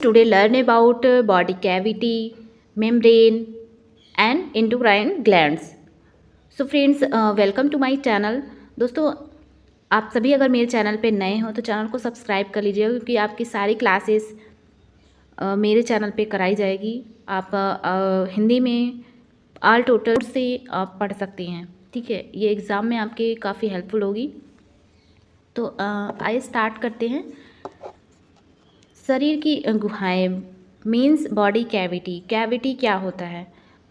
Today learn about body cavity, membrane and endocrine glands. So friends, welcome to my channel. दोस्तों, आप सभी अगर मेरे चैनल पे नए हो तो चैनल को सब्सक्राइब कर लीजिएगा, क्योंकि आपकी सारी क्लासेस मेरे चैनल पे कराई जाएगी। आप हिंदी में ऑल टोटल से आप पढ़ सकती हैं। ठीक है, ये एग्ज़ाम में आपके काफ़ी हेल्पफुल होगी। तो आइए स्टार्ट करते हैं। शरीर की गुहाएं मीन्स बॉडी कैविटी। कैविटी क्या होता है?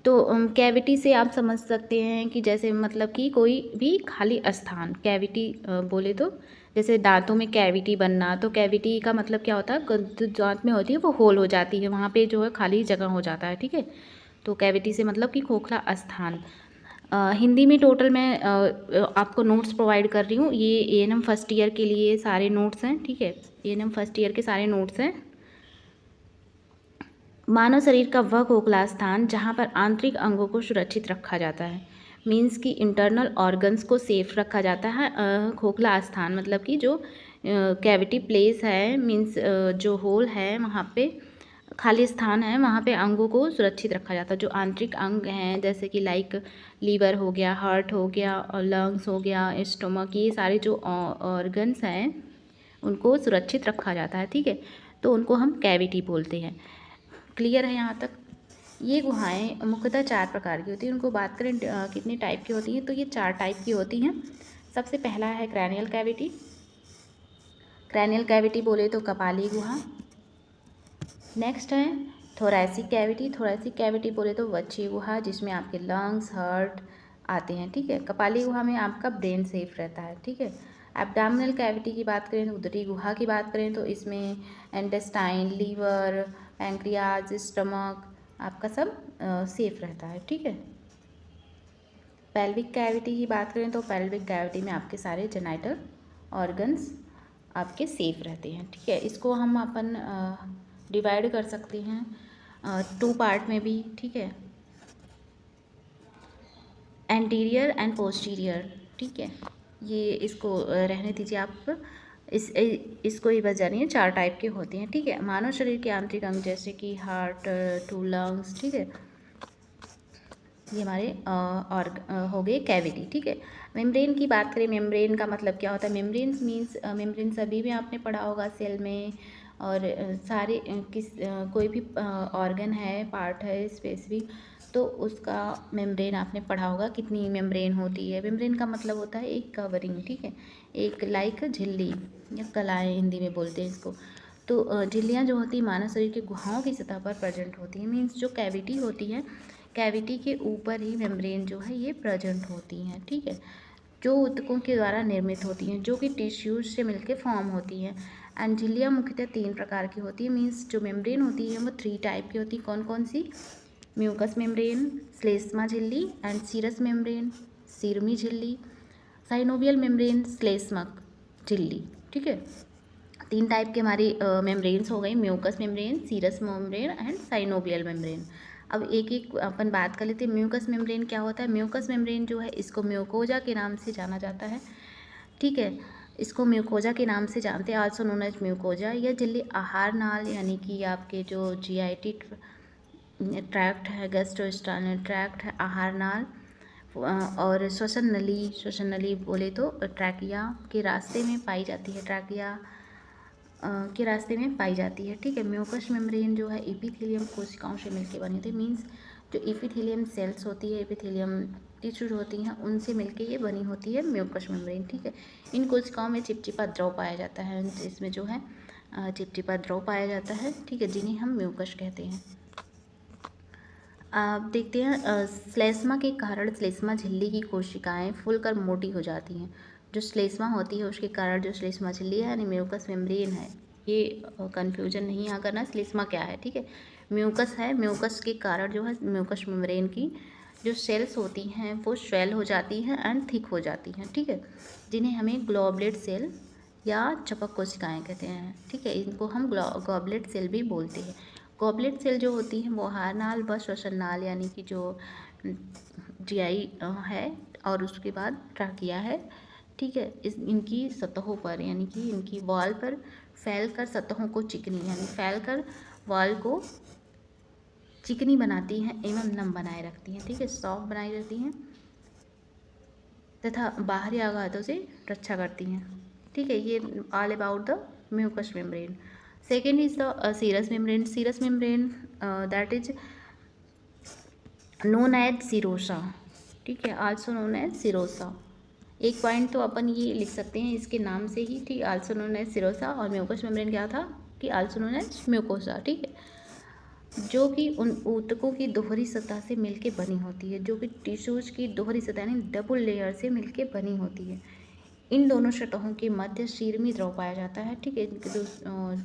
तो कैविटी से आप समझ सकते हैं कि जैसे मतलब कि कोई भी खाली स्थान, कैविटी बोले तो जैसे दांतों में कैविटी बनना, तो कैविटी का मतलब क्या होता है? जो दांत में होती है वो होल हो जाती है, वहाँ पे जो है खाली जगह हो जाता है। ठीक है, तो कैविटी से मतलब कि खोखला स्थान। हिंदी में टोटल मैं आपको नोट्स प्रोवाइड कर रही हूँ। ये एएनएम फर्स्ट ईयर के लिए सारे नोट्स हैं। ठीक है, एएनएम फर्स्ट ईयर के सारे नोट्स हैं। मानव शरीर का वह खोखला स्थान जहाँ पर आंतरिक अंगों को सुरक्षित रखा जाता है, मीन्स कि इंटरनल ऑर्गन्स को सेफ रखा जाता है। खोखला स्थान मतलब कि जो कैविटी प्लेस है, मीन्स जो होल है वहाँ पे खाली स्थान है, वहाँ पे अंगों को सुरक्षित रखा जाता है। जो आंतरिक अंग हैं जैसे कि लाइक लीवर हो गया, हार्ट हो गया और लंग्स हो गया, स्टोमक, ये सारे जो ऑर्गन्स हैं उनको सुरक्षित रखा जाता है। ठीक है, तो उनको हम कैविटी बोलते हैं। क्लियर है यहाँ तक? ये गुहाएं मुख्यतः 4 प्रकार की होती हैं। उनको बात करें कितनी टाइप की होती हैं, तो ये 4 टाइप की होती हैं। सबसे पहला है क्रैनियल कैविटी। क्रैनियल कैविटी बोले तो कपाली गुहा। नेक्स्ट है थोरैसिक कैविटी। थोरैसिक कैविटी बोले तो वक्षीय गुहा, जिसमें आपके लंग्स, हार्ट आते हैं। ठीक है, कपाली गुहा में आपका ब्रेन सेफ रहता है। ठीक है, एब्डोमिनल कैविटी की बात करें तो उदरी गुहा की बात करें तो इसमें इंटेस्टाइन, लीवर, पैंक्रियाज, स्टमक आपका सब सेफ रहता है। ठीक है, पेल्विक कैविटी की बात करें तो पेल्विक कैविटी में आपके सारे जेनाइटल ऑर्गन्स आपके सेफ रहते हैं। ठीक है, इसको हम अपन डिवाइड कर सकते हैं 2 पार्ट में भी। ठीक है, एंटीरियर एंड पोस्टीरियर। ठीक है, ये इसको रहने दीजिए आप। इसको ही बस जानिए 4 टाइप के होते हैं। ठीक है, मानव शरीर के आंतरिक अंग जैसे कि हार्ट, 2 लंग्स। ठीक है, ये हमारे हो गए कैविटी। ठीक है, मेम्ब्रेन की बात करें, मेम्ब्रेन का मतलब क्या होता है? मेम्ब्रेन्स मीन्स मेम्ब्रेन सभी में आपने पढ़ा होगा सेल में, और सारे कोई भी ऑर्गन है, पार्ट है स्पेसिफिक, तो उसका मेम्ब्रेन आपने पढ़ा होगा। कितनी मेम्ब्रेन होती है? मेम्ब्रेन का मतलब होता है एक कवरिंग। ठीक है, एक लाइक झिल्ली या कलाएँ हिंदी में बोलते हैं इसको। तो झिल्लियाँ जो होती हैं मानव शरीर के गुहाओं की सतह पर प्रेजेंट होती हैं। मीन्स जो कैविटी होती है, कैविटी के ऊपर ही मेम्ब्रेन जो है ये प्रेजेंट होती हैं। ठीक है, जो ऊतकों के द्वारा निर्मित होती हैं, जो कि टिश्यूज से मिलकर फॉर्म होती हैं। एंड झिल्लियाँ मुख्यतः 3 प्रकार की होती है। मीन्स जो मेम्ब्रेन होती है वो 3 टाइप की होती है। कौन कौन सी? म्यूकस मेम्ब्रेन, श्लेष्मा झिल्ली एंड सीरस मेम्ब्रेन, सीरमी झिल्ली, साइनोवियल मेम्ब्रेन, श्लेष्मक झिल्ली। ठीक है, 3 टाइप के हमारी मेम्ब्रेन्स हो गई, mucus membrane, serous membrane and synovial membrane. अब एक एक अपन बात कर लेते हैं। म्यूकस मेम्ब्रेन क्या होता है? म्यूकस मेम्ब्रेन जो है इसको म्यूकोजा के नाम से जाना जाता है। ठीक है, इसको म्यूकोजा के नाम से जानते हैं, आल्सो नोन एज म्यूकोजा। यह झिल्ली आहार नाल यानी कि आपके जो जीआईटी ट्रैक्ट है, गैस्ट्रोइंटेस्टाइनल ट्रैक्ट है, आहार नाल और श्वसन नली बोले तो ट्रैकिया के रास्ते में पाई जाती है। ट्रैकिया के रास्ते में पाई जाती है। ठीक है, म्यूकस मेम्ब्रेन जो है एपिथेलियम कोशिकाओं से मिलकर बनी होती है। मीन्स जो एपिथेलियम सेल्स होती है, एपिथेलियम टिश्यूज होती हैं, उनसे मिलके ये बनी होती है म्यूकस मेम्ब्रेन। ठीक है, इन कोशिकाओं में चिपचिपा द्रव पाया जाता है, इसमें जो है चिपचिपा द्रव पाया जाता है। ठीक है, जिन्हें हम म्यूकस कहते हैं। आप देखते हैं श्लेष्मा के कारण श्लेष्मा झिल्ली की कोशिकाएं फूलकर मोटी हो जाती हैं। जो श्लेष्मा होती है उसके कारण जो श्लेष्मा झिल्ली है यानी म्यूकस मेम्ब्रेन है, ये कंफ्यूजन नहीं यहाँ करना। श्लेष्मा क्या है? ठीक है, म्यूकस है। म्यूकस के कारण जो है म्यूकस मेम्ब्रेन की जो सेल्स होती हैं वो स्वेल हो जाती हैं एंड थिक हो जाती हैं। ठीक है, जिन्हें हमें ग्लोबुलेट सेल या चपक कोशिकाएँ कहते हैं। ठीक है, इनको हम ग्लोबुलेट सेल भी बोलते हैं। गॉबलेट सेल जो होती हैं वो आहार नाल व श्वसन नाल यानी कि जो जीआई है और उसके बाद ट्रैकिया है। ठीक है, इनकी सतहों पर यानी कि इनकी वॉल पर फैलकर सतहों को चिकनी यानी फैलकर वॉल को चिकनी बनाती हैं एवं नम बनाए रखती हैं, ठीक है, सॉफ्ट बनाए रखती हैं तथा बाहरी आघातों से रक्षा करती हैं, ठीक है। ये all about the mucus membrane. Second is the serous membrane. Serous membrane that is known as serosa, ठीक है, आल्सो नोन एज सीरोसा। एक पॉइंट तो अपन ये लिख सकते हैं इसके नाम से ही, ठीक, आल्सो नोन एज सीरोसा। और म्यूकस मेम्ब्रेन क्या था कि आल्सो नोन एज म्यूकोसा, ठीक है, जो कि उन ऊतकों की दोहरी सतह से मिलके बनी होती है, जो कि टिश्यूज की दोहरी सतह यानी डबल लेयर से मिलके बनी होती है। इन दोनों सतहों के मध्य सीरमी द्रव पाया जाता है, ठीक है।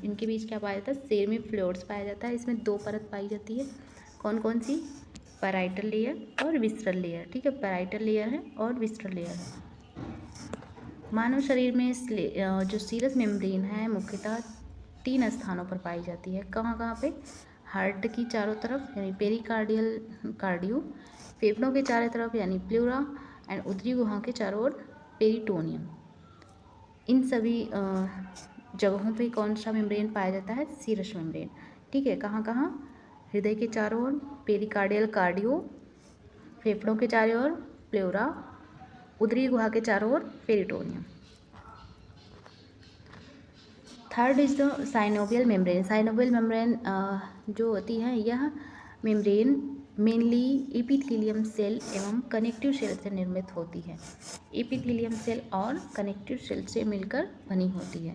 इनके बीच क्या पाया जाता है, सीरमी फ्लूइड्स पाया जाता है। इसमें दो परत पाई जाती है, कौन कौन सी, पैराइटल लेयर और विस्ट्रल लेयर, ठीक है, पैराइटल लेयर है और विस्ट्रल लेयर है। मानव शरीर में जो सीरस मेम्ब्रेन है मुख्यतः 3 स्थानों पर पाई जाती है। कहाँ कहाँ पे, हार्ट की चारों तरफ यानी पेरिकार्डियल कार्डियो, फेफड़ों के चारों तरफ यानी प्लूरा, एंड उदरी गुहा के चारों ओर पेरिटोनियम। इन सभी जगहों पे कौन सा मेम्ब्रेन पाया जाता है, सीरस मेम्ब्रेन, ठीक है। कहाँ कहाँ, हृदय के चारों ओर पेरिकार्डियल कार्डियो, फेफड़ों के चारों ओर प्लूरा, उदरी गुहा के चारों ओर peritoneum. Third is the synovial membrane. Synovial membrane जो होती है, यह मेम्ब्रेन मेनली एपिथेलियम सेल एवं कनेक्टिव सेल से निर्मित होती है। एपिथेलियम सेल और कनेक्टिव सेल से मिलकर बनी होती है,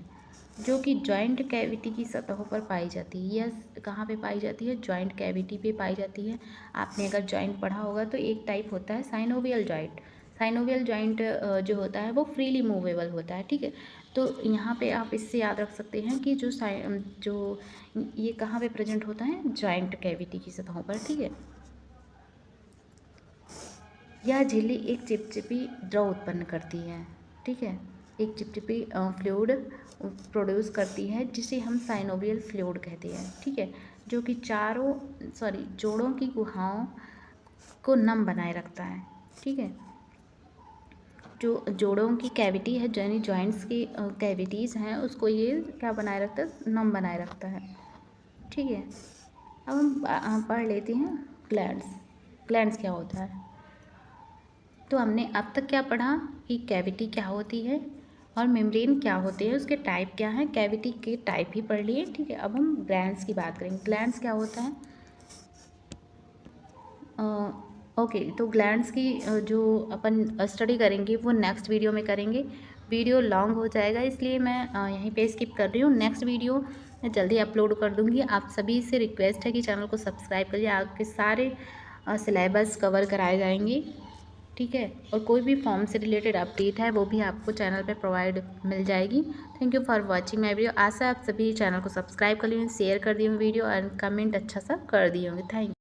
जो कि जॉइंट कैविटी की सतहों पर पाई जाती है। यह कहाँ पे पाई जाती है, जॉइंट कैविटी पे पाई जाती है। आपने अगर जॉइंट पढ़ा होगा तो एक टाइप होता है साइनोवियल जॉइंट। साइनोवियल जॉइंट जो होता है वो फ्रीली मूवेबल होता है, ठीक है। तो यहाँ पे आप इससे याद रख सकते हैं कि जो ये कहाँ पे प्रेजेंट होता है, जॉइंट कैविटी की सतहों पर, ठीक है। यह झिल्ली एक चिपचिपी द्रव उत्पन्न करती है, ठीक है, एक चिपचिपी फ्लूइड प्रोड्यूस करती है जिसे हम साइनोवियल फ्लूइड कहते हैं, ठीक है, जो कि जोड़ों की गुहाओं को नम बनाए रखता है, ठीक है। जो जोड़ों की कैविटी है, यानी जॉइंट्स की कैविटीज़ हैं, उसको ये क्या बनाए रखता है, नम बनाए रखता है, ठीक है। अब हम पढ़ लेते हैं ग्लैंड्स। ग्लैंड्स क्या होता है, तो हमने अब तक क्या पढ़ा कि कैविटी क्या होती है और मेम्ब्रेन क्या होते हैं, उसके टाइप क्या हैं, कैविटी के टाइप ही पढ़ लिए, ठीक है। अब हम ग्लैंड्स की बात करेंगे। ग्लैंड्स क्या होता है, ओके, तो ग्लैंड्स की जो अपन स्टडी करेंगे वो नेक्स्ट वीडियो में करेंगे। वीडियो लॉन्ग हो जाएगा, इसलिए मैं यहीं पे स्किप कर रही हूँ। नेक्स्ट वीडियो मैं जल्दी अपलोड कर दूँगी। आप सभी से रिक्वेस्ट है कि चैनल को सब्सक्राइब करिए, आपके सारे सिलेबस कवर कराए जाएंगे, ठीक है। और कोई भी फॉर्म से रिलेटेड अपडेट है वो भी आपको चैनल पे प्रोवाइड मिल जाएगी। Thank you for watching my video. आशा आप सभी चैनल को सब्सक्राइब कर लिए, शेयर कर दिए वीडियो और कमेंट अच्छा सा कर दिए होंगे। Thank you.